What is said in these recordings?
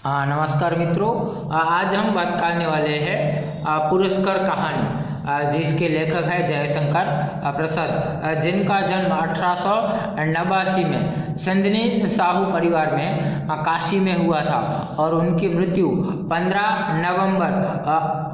नमस्कार मित्रों, आज हम बात करने वाले हैं पुरस्कार कहानी, जिसके लेखक है जयशंकर प्रसाद, जिनका जन्म 1889 में संदनी साहू परिवार में काशी में हुआ था और उनकी मृत्यु 15 नवंबर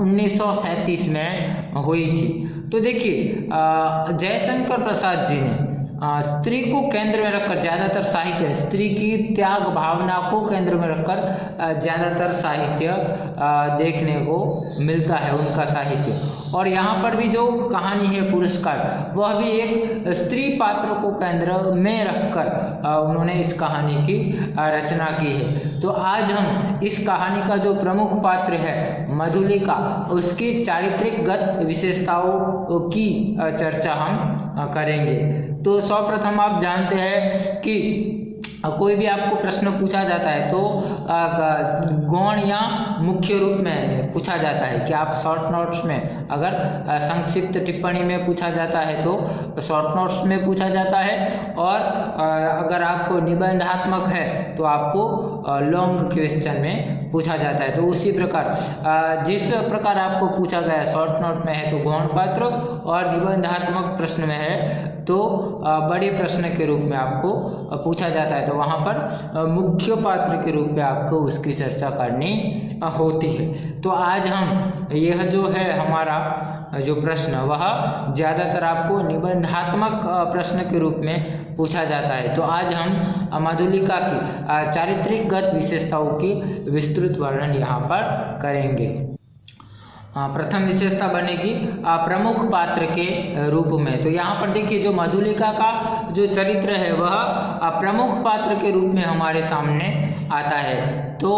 1937 में हुई थी। तो देखिए, जयशंकर प्रसाद जी ने स्त्री को केंद्र में रखकर ज़्यादातर साहित्य, स्त्री की त्याग भावना को केंद्र में रखकर ज़्यादातर साहित्य देखने को मिलता है, उनका साहित्य। और यहाँ पर भी जो कहानी है पुरस्कार, वह भी एक स्त्री पात्र को केंद्र में रखकर उन्होंने इस कहानी की रचना की है। तो आज हम इस कहानी का जो प्रमुख पात्र है मधुलिका, उसकी चारित्रिकगत विशेषताओं की चर्चा हम करेंगे। तो सर्वप्रथम आप जानते हैं कि कोई भी आपको प्रश्न पूछा जाता है तो गौण या मुख्य रूप में पूछा जाता है कि आप शॉर्ट नोट्स में, अगर संक्षिप्त टिप्पणी में पूछा जाता है तो शॉर्ट नोट्स में पूछा जाता है, और अगर आपको निबंधात्मक है तो आपको लॉन्ग क्वेश्चन में पूछा जाता है। तो उसी प्रकार जिस प्रकार आपको पूछा गया शॉर्ट नोट में है तो गौण पात्र, और निबंधात्मक प्रश्न में है तो बड़े प्रश्न के रूप में आपको पूछा जाता है, तो वहाँ पर मुख्य पात्र के रूप में आपको उसकी चर्चा करनी होती है। तो आज हम यह जो है हमारा जो प्रश्न, वह ज़्यादातर आपको निबंधात्मक प्रश्न के रूप में पूछा जाता है। तो आज हम मधुलिका की चारित्रिकगत विशेषताओं की विस्तृत वर्णन यहाँ पर करेंगे। प्रथम विशेषता बनेगी प्रमुख पात्र के रूप में। तो यहाँ पर देखिए, जो मधुलिका का जो चरित्र है वह प्रमुख पात्र के रूप में हमारे सामने आता है। तो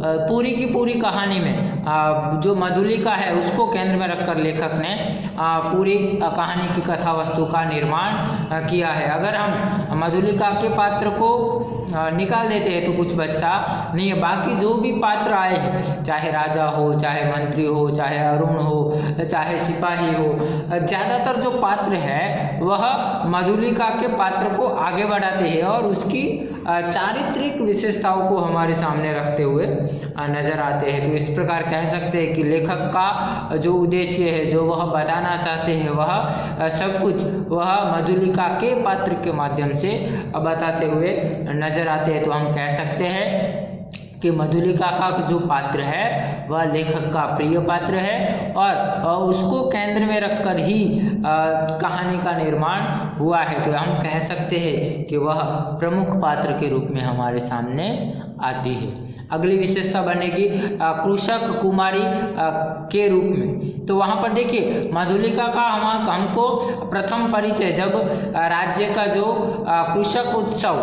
पूरी की पूरी कहानी में जो मधुलिका है उसको केंद्र में रखकर लेखक ने पूरी कहानी की कथा वस्तु का निर्माण किया है। अगर हम मधुलिका के पात्र को निकाल देते हैं तो कुछ बचता नहीं है। बाकी जो भी पात्र आए हैं, चाहे राजा हो, चाहे मंत्री हो, चाहे अरुण हो, चाहे सिपाही हो, ज़्यादातर जो पात्र है वह मधुलिका के पात्र को आगे बढ़ाते हैं और उसकी चारित्रिक विशेषताओं को हमारे सामने रखते हुए नजर आते हैं। तो इस प्रकार कह सकते हैं कि लेखक का जो उद्देश्य है, जो वह बताना चाहते हैं, वह सब कुछ वह मधुलिका के पात्र के माध्यम से बताते हुए नजर आते हैं। तो हम कह सकते हैं कि मधुलिका का जो पात्र है वह लेखक का प्रिय पात्र है और उसको केंद्र में रखकर ही कहानी का निर्माण हुआ है। तो हम कह सकते हैं कि वह प्रमुख पात्र के रूप में हमारे सामने आती है। अगली विशेषता बनेगी कृषक कुमारी के रूप में। तो वहाँ पर देखिए, मधुलिका का हमको प्रथम परिचय जब राज्य का जो कृषक उत्सव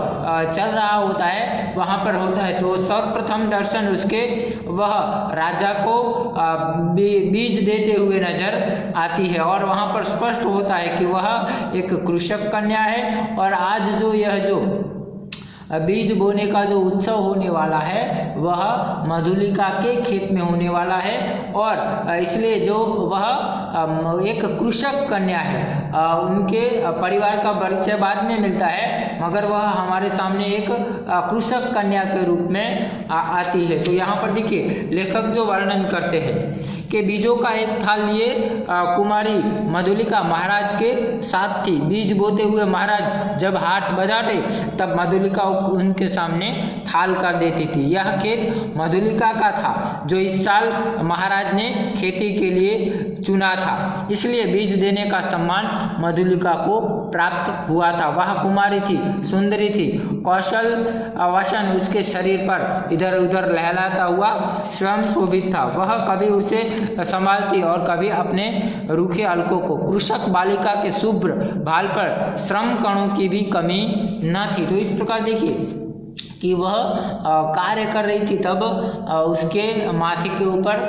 चल रहा होता है वहाँ पर होता है, तो सर्वप्रथम दर्शन उसके वह राजा को बीज देते हुए नजर आती है और वहाँ पर स्पष्ट होता है कि वह एक कृषक कन्या है और आज जो यह जो बीज बोने का जो उत्सव होने वाला है वह मधुलिका के खेत में होने वाला है, और इसलिए जो वह एक कृषक कन्या है, उनके परिवार का परिचय बाद में मिलता है, मगर वह हमारे सामने एक कृषक कन्या के रूप में आती है। तो यहाँ पर देखिए, लेखक जो वर्णन करते हैं कि बीजों का एक थाल लिए कुमारी मधुलिका महाराज के साथ थी। बीज बोते हुए महाराज जब हाथ बजाते तब मधुलिका उनके सामने थाल कर देती थी। यह खेत मधुलिका का था जो इस साल महाराज ने खेती के लिए चुना था, इसलिए बीज देने का सम्मान मधुलिका को प्राप्त हुआ था। वह कुमारी थी, सुंदरी थी, कौशल वसन उसके शरीर पर इधर उधर लहलाता हुआ स्वयं शोभित था। वह कभी उसे संभालती और कभी अपने रूखे अलकों को। कृषक बालिका के शुभ्र भाल पर श्रम कणों की भी कमी न थी। तो इस प्रकार देखिए कि वह कार्य कर रही थी, तब उसके माथे के ऊपर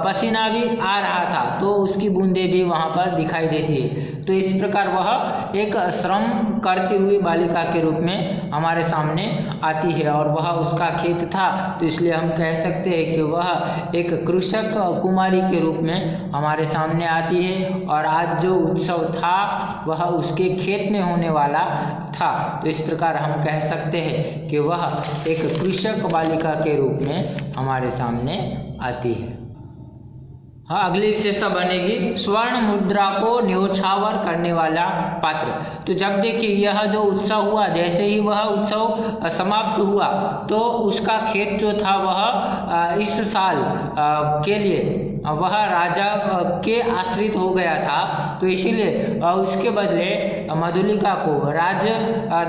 पसीना भी आ रहा था, तो उसकी बूंदें भी वहाँ पर दिखाई देती है। तो इस प्रकार वह एक श्रम करती हुई बालिका के रूप में हमारे सामने आती है और वह उसका खेत था, तो इसलिए हम कह सकते हैं कि वह एक कृषक कुमारी के रूप में हमारे सामने आती है और आज जो उत्सव था वह उसके खेत में होने वाला था। तो इस प्रकार हम कह सकते हैं कि वह एक कृषक बालिका के रूप में हमारे सामने आती है। हाँ, अगली विशेषता बनेगी स्वर्ण मुद्रा को न्योछावर करने वाला पात्र। तो जब देखिए यह जो उत्सव हुआ, जैसे ही वह उत्सव समाप्त हुआ तो उसका खेत जो था वह इस साल के लिए वह राजा के आश्रित हो गया था, तो इसीलिए उसके बदले मधुलिका को राज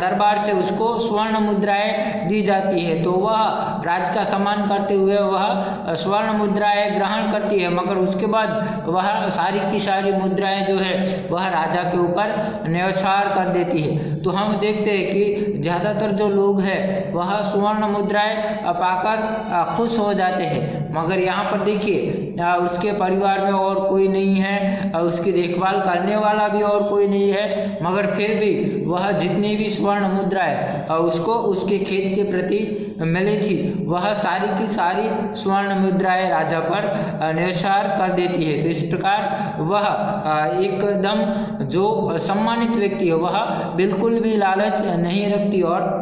दरबार से उसको स्वर्ण मुद्राएं दी जाती है। तो वह राज का सम्मान करते हुए वह स्वर्ण मुद्राएं ग्रहण करती है, मगर उसके बाद वह सारी की सारी मुद्राएं जो है वह राजा के ऊपर न्योछावर कर देती है। तो हम देखते हैं कि ज़्यादातर जो लोग हैं वह स्वर्ण मुद्राएं पाकर खुश हो जाते हैं, मगर यहाँ पर देखिए उसके परिवार में और कोई नहीं है, उसकी देखभाल करने वाला भी और कोई नहीं है, मगर फिर भी वह जितनी भी स्वर्ण मुद्राएं उसको उसके खेत के प्रति मिली थी वह सारी की सारी स्वर्ण मुद्राएं राजा पर न्योछावर कर देती है। तो इस प्रकार वह एकदम जो सम्मानित व्यक्ति है वह बिल्कुल भी लालच नहीं रखती और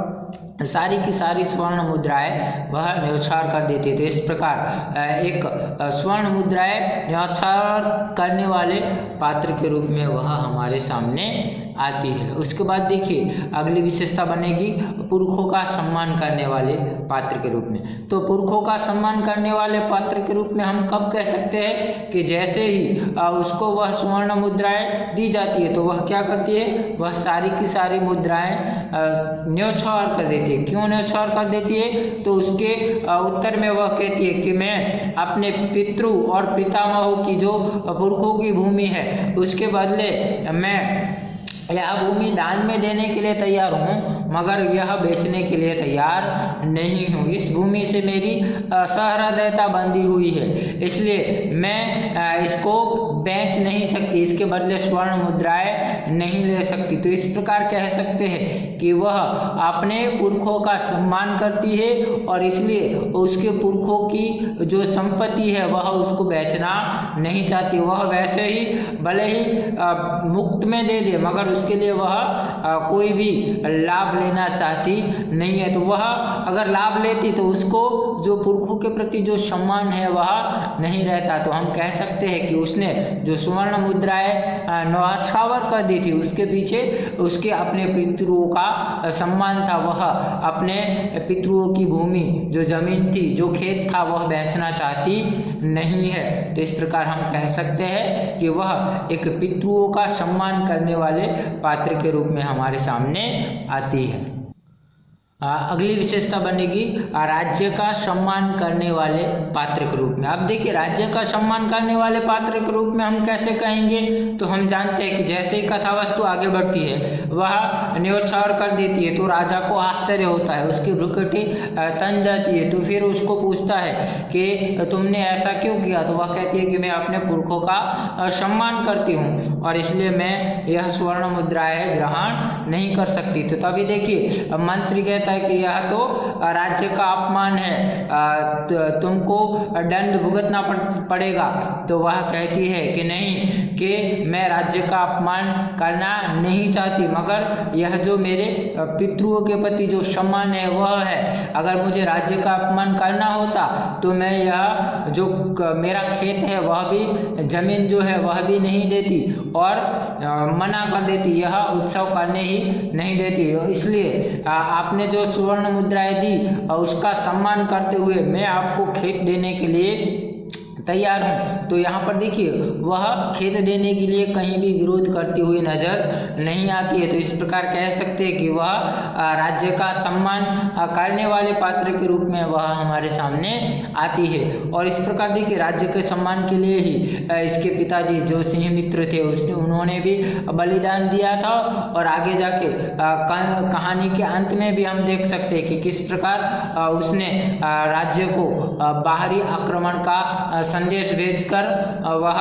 सारी की सारी स्वर्ण मुद्राएं वह न्योछावर कर देती है। तो इस प्रकार एक स्वर्ण मुद्राएं न्योछावर करने वाले पात्र के रूप में वह हमारे सामने आती है। उसके बाद देखिए अगली विशेषता बनेगी पुरखों का सम्मान करने वाले पात्र के रूप में। तो पुरखों का सम्मान करने वाले पात्र के रूप में हम कब कह सकते हैं कि जैसे ही उसको वह स्वर्ण मुद्राएं दी जाती है तो वह क्या करती है, वह सारी की सारी मुद्राएं न्योछावर कर देती है। क्यों न्योछावर कर देती है, तो उसके उत्तर में वह कहती है कि मैं अपने पितृ और पितामहों की जो पुरखों की भूमि है उसके बदले मैं यह भूमि दान में देने के लिए तैयार हूँ, मगर यह बेचने के लिए तैयार नहीं हूँ। इस भूमि से मेरी सहृदयता बंधी हुई है, इसलिए मैं इसको बेच नहीं सकती, इसके बदले स्वर्ण मुद्राएं नहीं ले सकती। तो इस प्रकार कह सकते हैं कि वह अपने पुरखों का सम्मान करती है और इसलिए उसके पुरखों की जो संपत्ति है वह उसको बेचना नहीं चाहती। वह वैसे ही भले ही मुफ्त में दे दे, मगर उसके लिए वह कोई भी लाभ लेना चाहती नहीं है। तो वह अगर लाभ लेती तो उसको जो पुरखों के प्रति जो सम्मान है वह नहीं रहता। तो हम कह सकते हैं कि उसने जो स्वर्ण मुद्राएं न्योछावर कर दी थी उसके पीछे उसके अपने पितरों का सम्मान था। वह अपने पितरों की भूमि जो जमीन थी, जो खेत था, वह बेचना चाहती नहीं है। तो इस प्रकार हम कह सकते हैं कि वह एक पितरों का सम्मान करने वाले पात्र के रूप में हमारे सामने आती है। अगली विशेषता बनेगी राज्य का सम्मान करने वाले पात्र के रूप में। अब देखिए राज्य का सम्मान करने वाले पात्र के रूप में हम कैसे कहेंगे, तो हम जानते हैं कि जैसे ही कथा वस्तु आगे बढ़ती है वह न्योछावर कर देती है तो राजा को आश्चर्य होता है, उसकी भ्रुकुटी तन जाती है। तो फिर उसको पूछता है कि तुमने ऐसा क्यों किया, तो वह कहती है कि मैं अपने पुरखों का सम्मान करती हूँ और इसलिए मैं यह स्वर्ण मुद्राएं ग्रहण नहीं कर सकती। तो तभी देखिए मंत्री कहता है कि यह तो राज्य का अपमान है, तुमको दंड भुगतना पड़ेगा। तो वह कहती है कि नहीं, कि मैं राज्य का अपमान करना नहीं चाहती, मगर यह जो मेरे पितरों के प्रति जो सम्मान है वह है। अगर मुझे राज्य का अपमान करना होता तो मैं यह जो मेरा खेत है वह भी, जमीन जो है वह भी नहीं देती और मना कर देती, यह उत्सव करने ही नहीं देती। इसलिए आपने जो स्वर्ण मुद्राएं दी और उसका सम्मान करते हुए मैं आपको खेत देने के लिए तैयार हूँ। तो यहाँ पर देखिए वह खेत देने के लिए कहीं भी विरोध करती हुई नजर नहीं आती है। तो इस प्रकार कह सकते हैं कि वह राज्य का सम्मान करने वाले पात्र के रूप में वह हमारे सामने आती है। और इस प्रकार देखिए राज्य के सम्मान के लिए ही इसके पिताजी जो सिंहमित्र थे उन्होंने भी बलिदान दिया था। और आगे जाके कहानी के अंत में भी हम देख सकते हैं कि किस प्रकार उसने राज्य को बाहरी आक्रमण का संदेश भेजकर वह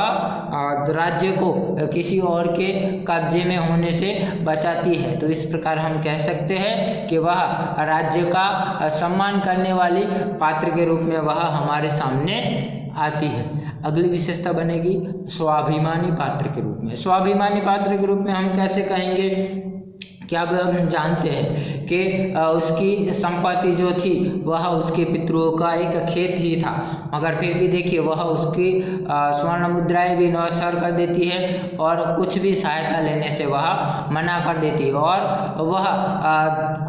राज्य को किसी और के कब्जे में होने से बचाती है। तो इस प्रकार हम कह सकते हैं कि वह राज्य का सम्मान करने वाली पात्र के रूप में वह हमारे सामने आती है। अगली विशेषता बनेगी स्वाभिमानी पात्र के रूप में। स्वाभिमानी पात्र के रूप में हम कैसे कहेंगे क्या हम जानते हैं कि उसकी संपत्ति जो थी वह उसके पितरों का एक खेत ही था, मगर फिर भी देखिए वह उसकी स्वर्ण मुद्राएं भी न्यौछावर कर देती है और कुछ भी सहायता लेने से वह मना कर देती है। और वह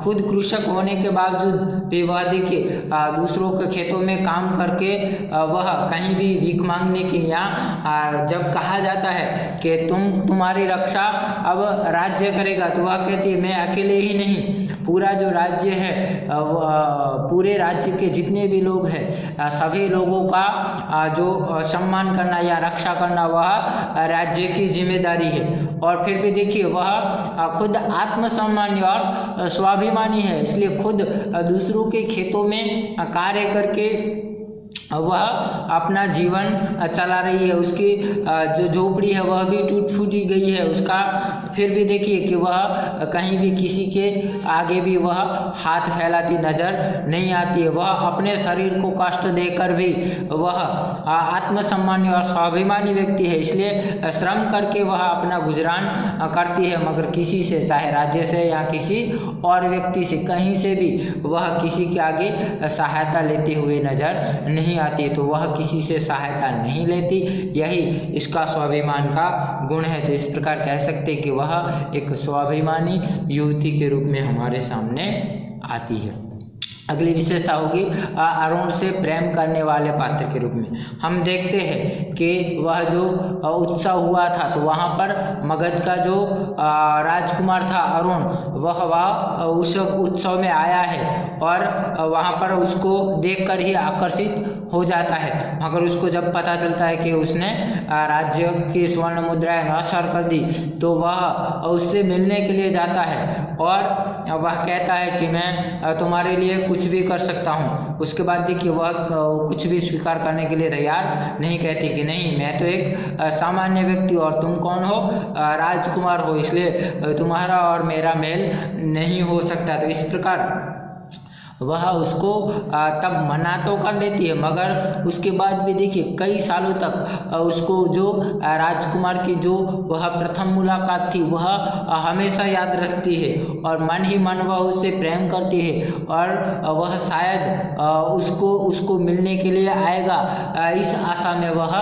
खुद कृषक होने के बावजूद भी वह देखिए दूसरों के खेतों में काम करके वह कहीं भी भीख मांगने की, या जब कहा जाता है कि तुम्हारी रक्षा अब राज्य करेगा, तो वह कहती है मैं अकेले ही नहीं, पूरा जो राज्य है पूरे राज्य के जितने भी लोग हैं सभी लोगों का जो सम्मान करना या रक्षा करना वह राज्य की जिम्मेदारी है। और फिर भी देखिए वह खुद आत्मसम्मानी और स्वाभिमानी है, इसलिए खुद दूसरों के खेतों में कार्य करके वह अपना जीवन चला रही है। उसकी जो झोपड़ी है वह भी टूट फूटी गई है उसका, फिर भी देखिए कि वह कहीं भी किसी के आगे भी वह हाथ फैलाती नजर नहीं आती है। वह अपने शरीर को कष्ट देकर भी वह आत्मसम्मानी और स्वाभिमानी व्यक्ति है, इसलिए श्रम करके वह अपना गुजरान करती है, मगर किसी से, चाहे राज्य से या किसी और व्यक्ति से, कहीं से भी वह किसी के आगे सहायता लेते हुए नजर नहीं आती है। तो वह किसी से सहायता नहीं लेती, यही इसका स्वाभिमान का गुण है। तो इस प्रकार कह सकते हैं कि वह एक स्वाभिमानी युवती के रूप में हमारे सामने आती है। अगली विशेषता होगी अरुण से प्रेम करने वाले पात्र के रूप में। हम देखते हैं कि वह जो उत्सव हुआ था तो वहाँ पर मगध का जो राजकुमार था अरुण, वह उस उत्सव में आया है और वहाँ पर उसको देखकर ही आकर्षित हो जाता है, मगर उसको जब पता चलता है कि उसने राज्य की स्वर्ण मुद्राएं न्यौछावर कर दी तो वह उससे मिलने के लिए जाता है और वह कहता है कि मैं तुम्हारे लिए कुछ भी कर सकता हूँ। उसके बाद देखिए वह कुछ भी स्वीकार करने के लिए तैयार नहीं, कहती कि नहीं, मैं तो एक सामान्य व्यक्ति और तुम कौन हो, राजकुमार हो, इसलिए तुम्हारा और मेरा मेल नहीं हो सकता। तो इस प्रकार वह उसको तब मना तो कर देती है, मगर उसके बाद भी देखिए कई सालों तक उसको जो राजकुमार की जो वह प्रथम मुलाकात थी वह हमेशा याद रखती है और मन ही मन वह उससे प्रेम करती है और वह शायद उसको मिलने के लिए आएगा, इस आशा में वह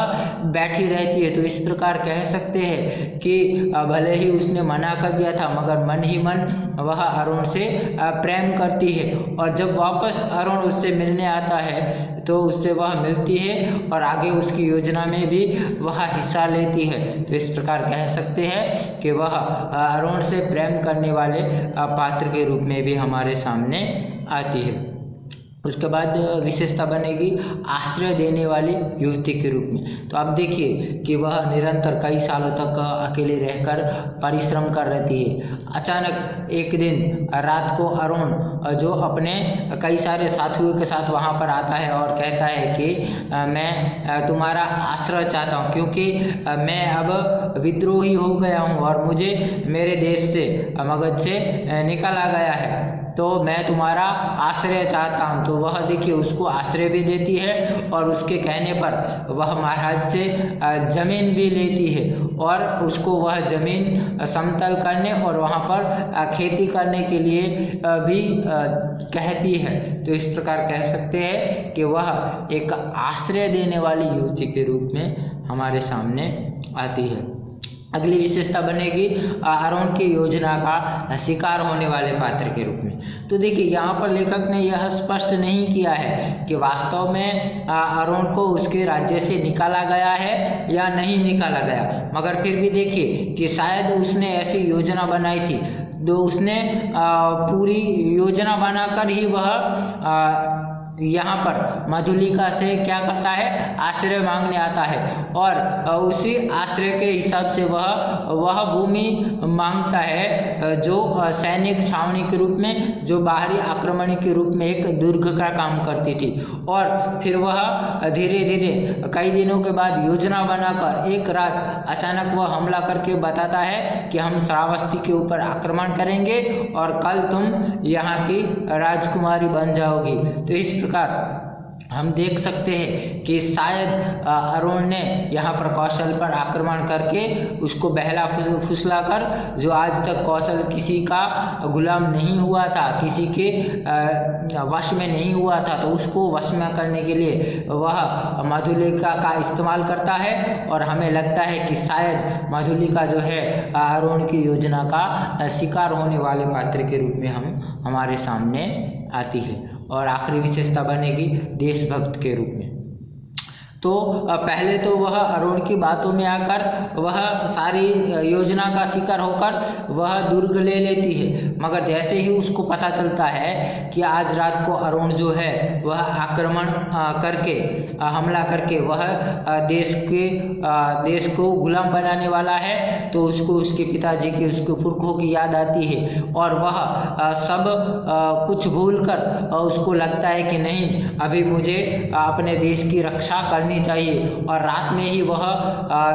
बैठी रहती है। तो इस प्रकार कह सकते हैं कि भले ही उसने मना कर दिया था मगर मन ही मन वह अरुण से प्रेम करती है और जब वापस अरुण उससे मिलने आता है तो उससे वह मिलती है और आगे उसकी योजना में भी वह हिस्सा लेती है। तो इस प्रकार कह सकते हैं कि वह अरुण से प्रेम करने वाले पात्र के रूप में भी हमारे सामने आती है। उसके बाद विशेषता बनेगी आश्रय देने वाली युवती के रूप में। तो आप देखिए कि वह निरंतर कई सालों तक अकेले रहकर परिश्रम कर रही है। अचानक एक दिन रात को अरुण जो अपने कई सारे साथियों के साथ वहाँ पर आता है और कहता है कि मैं तुम्हारा आश्रय चाहता हूँ क्योंकि मैं अब विद्रोही हो गया हूँ और मुझे मेरे देश से मगध से निकाला गया है, तो मैं तुम्हारा आश्रय चाहता हूँ। तो वह देखिए उसको आश्रय भी देती है और उसके कहने पर वह महाराज से जमीन भी लेती है और उसको वह जमीन समतल करने और वहाँ पर खेती करने के लिए भी कहती है। तो इस प्रकार कह सकते हैं कि वह एक आश्रय देने वाली युवती के रूप में हमारे सामने आती है। अगली विशेषता बनेगी अरुण की योजना का शिकार होने वाले पात्र के रूप में। तो देखिए यहाँ पर लेखक ने यह स्पष्ट नहीं किया है कि वास्तव में अरुण को उसके राज्य से निकाला गया है या नहीं निकाला गया, मगर फिर भी देखिए कि शायद उसने ऐसी योजना बनाई थी, तो उसने पूरी योजना बनाकर ही वह यहाँ पर मधुलिका से क्या करता है, आश्रय मांगने आता है और उसी आश्रय के हिसाब से वह भूमि मांगता है जो सैनिक छावनी के रूप में, जो बाहरी आक्रमण के रूप में एक दुर्ग का काम करती थी। और फिर वह धीरे धीरे कई दिनों के बाद योजना बनाकर एक रात अचानक वह हमला करके बताता है कि हम श्रावस्ती के ऊपर आक्रमण करेंगे और कल तुम यहाँ की राजकुमारी बन जाओगी। तो इस प्रकार हम देख सकते हैं कि शायद अरुण ने यहाँ पर कौशल पर आक्रमण करके उसको बहला फुसला कर, जो आज तक कौशल किसी का गुलाम नहीं हुआ था, किसी के वश में नहीं हुआ था, तो उसको वश में करने के लिए वह मधुलिका का इस्तेमाल करता है। और हमें लगता है कि शायद मधुलिका जो है अरुण की योजना का शिकार होने वाले पात्र के रूप में हमारे सामने आती है। और आखिरी विशेषता बनेगी देशभक्त के रूप में। तो पहले तो वह अरुण की बातों में आकर वह सारी योजना का शिकार होकर वह दुर्ग ले लेती है, मगर जैसे ही उसको पता चलता है कि आज रात को अरुण जो है वह आक्रमण करके हमला करके वह देश को गुलाम बनाने वाला है, तो उसको उसके पिताजी की, उसके पुरखों की याद आती है और वह सब कुछ भूलकर उसको लगता है कि नहीं, अभी मुझे अपने देश की रक्षा करनी चाहिए। और रात में ही वह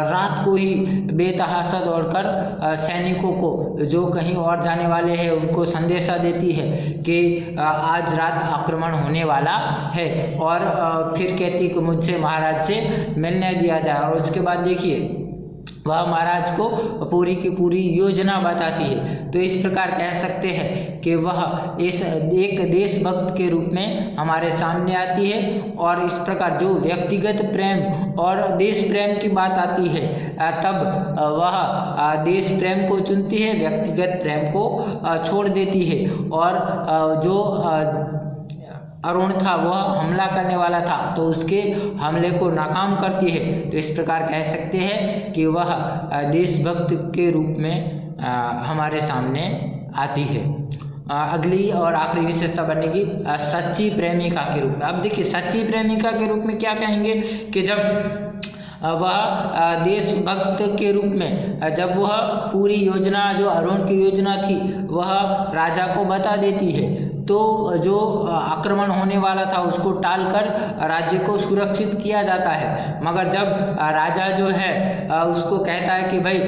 रात को ही बेतहाशा दौड़कर सैनिकों को जो कहीं और जाने वाले हैं उनको संदेशा देती है कि आज रात आक्रमण होने वाला है, और फिर कहती कि मुझसे महाराज से मिलने दिया जाए। और उसके बाद देखिए वह महाराज को पूरी की पूरी योजना बताती है। तो इस प्रकार कह सकते हैं कि वह इस एक देशभक्त के रूप में हमारे सामने आती है। और इस प्रकार जो व्यक्तिगत प्रेम और देश प्रेम की बात आती है तब वह देश प्रेम को चुनती है, व्यक्तिगत प्रेम को छोड़ देती है। और जो अरुण था वह हमला करने वाला था तो उसके हमले को नाकाम करती है। तो इस प्रकार कह सकते हैं कि वह देशभक्त के रूप में हमारे सामने आती है। अगली और आखिरी विशेषता बनेगी सच्ची प्रेमिका के रूप में। अब देखिए सच्ची प्रेमिका के रूप में क्या कहेंगे कि जब वह देशभक्त के रूप में जब वह पूरी योजना जो अरुण की योजना थी वह राजा को बता देती है, तो जो आक्रमण होने वाला था उसको टालकर राज्य को सुरक्षित किया जाता है। मगर जब राजा जो है उसको कहता है कि भाई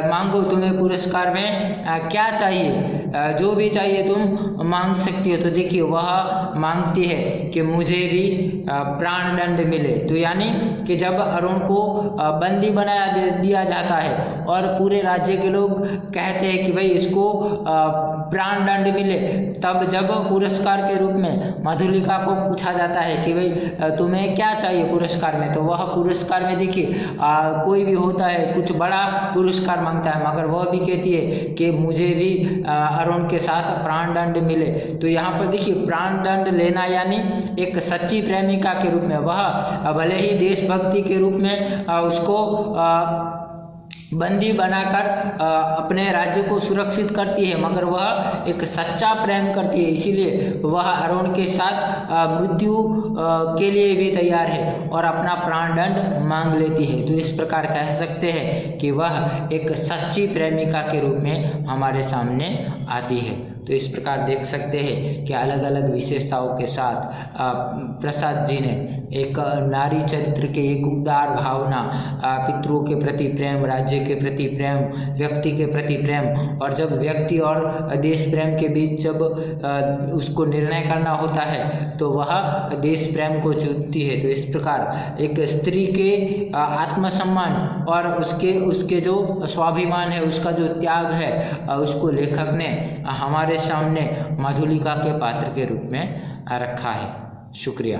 मांगो, तुम्हें पुरस्कार में क्या चाहिए, जो भी चाहिए तुम मांग सकती हो। तो देखिए वह मांगती है कि मुझे भी प्राण दंड मिले। तो यानी कि जब अरुण को बंदी बनाया दिया जाता है और पूरे राज्य के लोग कहते हैं कि भाई इसको प्राण दंड मिले, तब जब पुरस्कार के रूप में मधुलिका को पूछा जाता है कि भाई तुम्हें क्या चाहिए पुरस्कार में, तो वह पुरस्कार में देखिए कोई भी होता है कुछ बड़ा पुरस्कार मांगता है, मगर वह भी कहती है कि मुझे भी अरुण के साथ प्राण दंड मिले। तो यहाँ पर देखिए प्राण दंड लेना यानी एक सच्ची प्रेमिका के रूप में वह भले ही देशभक्ति के रूप में उसको बंदी बनाकर अपने राज्य को सुरक्षित करती है, मगर वह एक सच्चा प्रेम करती है, इसीलिए वह अरुण के साथ मृत्यु के लिए भी तैयार है और अपना प्राण दंड मांग लेती है। तो इस प्रकार कह सकते हैं कि वह एक सच्ची प्रेमिका के रूप में हमारे सामने आती है। तो इस प्रकार देख सकते हैं कि अलग अलग विशेषताओं के साथ प्रसाद जी ने एक नारी चरित्र के एक उदार भावना, पितरों के प्रति प्रेम, राज्य के प्रति प्रेम, व्यक्ति के प्रति प्रेम, और जब व्यक्ति और देश प्रेम के बीच जब उसको निर्णय करना होता है तो वह देश प्रेम को चुनती है। तो इस प्रकार एक स्त्री के आत्मसम्मान और उसके जो स्वाभिमान है, उसका जो त्याग है, उसको लेखक ने हमारे सामने मधुलिका के पात्र के रूप में रखा है। शुक्रिया।